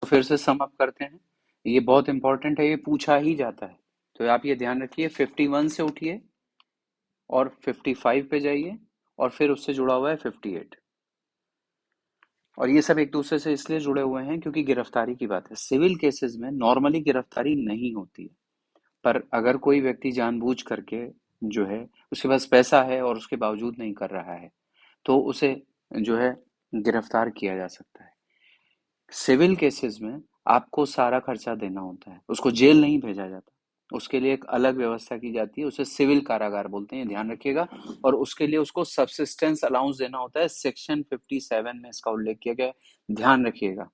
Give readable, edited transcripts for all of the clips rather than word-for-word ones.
फिर से sum up करते हैं। ये बहुत इंपॉर्टेंट है, ये पूछा ही जाता है। तो आप ये ध्यान रखिए, 51 से उठिए और 55 पे जाइए और फिर उससे जुड़ा हुआ है 58। और ये सब एक दूसरे से इसलिए जुड़े हुए हैं क्योंकि गिरफ्तारी की बात है। सिविल केसेस में नॉर्मली गिरफ्तारी नहीं होती है, पर अगर कोई व्यक्ति जानबूझ करके जो है, उसके पास पैसा है और उसके बावजूद नहीं कर रहा है, तो उसे जो है गिरफ्तार किया जा सकता है। सिविल केसेस में आपको सारा खर्चा देना होता है, उसको जेल नहीं भेजा जाता, उसके लिए एक अलग व्यवस्था की जाती है, उसे सिविल कारागार बोलते हैं, ध्यान रखिएगा। और उसके लिए उसको सब्सिस्टेंस अलाउंस देना होता है, सेक्शन 57 में इसका उल्लेख किया गया है, ध्यान रखिएगा।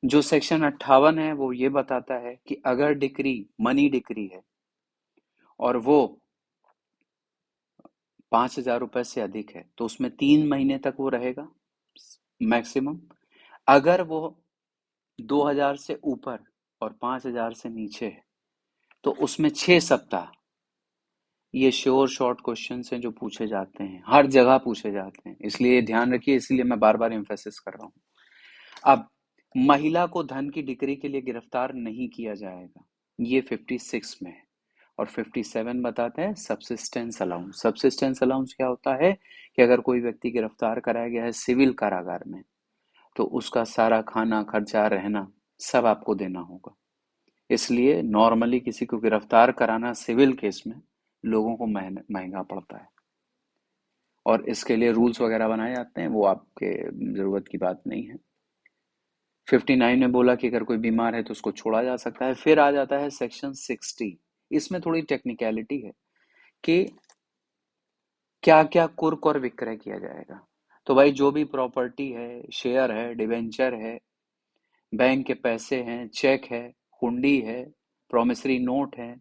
जो सेक्शन 58 है वो ये बताता है कि अगर डिक्री मनी डिक्री है और वो 5,000 रुपए से अधिक है तो उसमें 3 महीने तक वो रहेगा मैक्सिमम। अगर वो 2,000 से ऊपर और 5,000 से नीचे है तो उसमें 6 सप्ताह। ये श्योर शॉर्ट क्वेश्चन हैं जो पूछे जाते हैं, हर जगह पूछे जाते हैं, इसलिए ध्यान रखिए, इसलिए मैं बार बार एम्फेसिस कर रहा हूँ। अब महिला को धन की डिक्री के लिए गिरफ्तार नहीं किया जाएगा, ये 56 में है। और 57 बताते हैं सब्सिस्टेंस अलाउंस। सब्सिस्टेंस अलाउंस क्या होता है कि अगर कोई व्यक्ति गिरफ्तार कराया गया है सिविल कारागार में, तो उसका सारा खाना खर्चा रहना सब आपको देना होगा। इसलिए नॉर्मली किसी को गिरफ्तार कराना सिविल केस में लोगों को महंगा पड़ता है, और इसके लिए रूल्स वगैरह बनाए जाते हैं, वो आपके जरूरत की बात नहीं है। 59 में बोला कि अगर कोई बीमार है तो उसको छोड़ा जा सकता है। फिर आ जाता है सेक्शन 60। इसमें थोड़ी टेक्निकलिटी है कि क्या क्या कुर्क और विक्रय किया जाएगा। तो भाई जो भी प्रॉपर्टी है, शेयर है, डिवेंचर है, बैंक के पैसे हैं, चेक है, हुंडी है, प्रोमिसरी नोट है,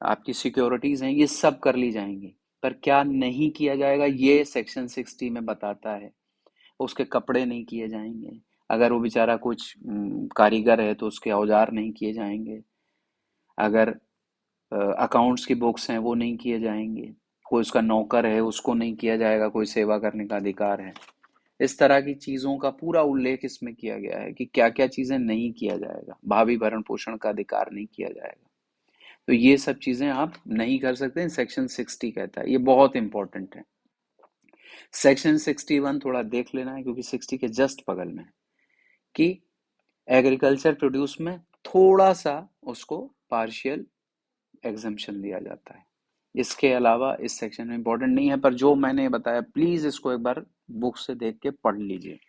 आपकी सिक्योरिटीज हैं, ये सब कर ली जाएंगी। पर क्या नहीं किया जाएगा ये सेक्शन 60 में बताता है। उसके कपड़े नहीं किए जाएंगे, अगर वो बेचारा कुछ कारीगर है तो उसके औजार नहीं किए जाएंगे, अगर अकाउंट्स की बुक्स हैं वो नहीं किए जाएंगे, कोई उसका नौकर है उसको नहीं किया जाएगा, कोई सेवा करने का अधिकार है। इस तरह की चीजों का पूरा उल्लेख इसमें किया गया है कि क्या क्या चीजें नहीं किया जाएगा। भावी भरण पोषण का अधिकार नहीं किया जाएगा। तो ये सब चीजें आप नहीं कर सकते, सेक्शन 60 कहता है, ये बहुत इंपॉर्टेंट है। सेक्शन 61 थोड़ा देख लेना है क्योंकि 60 के जस्ट बगल में है कि एग्रीकल्चर प्रोड्यूस में थोड़ा सा उसको पार्शियल एग्जम्पशन दिया जाता है। इसके अलावा इस सेक्शन में इंपॉर्टेंट नहीं है, पर जो मैंने बताया प्लीज इसको एक बार बुक से देख के पढ़ लीजिए।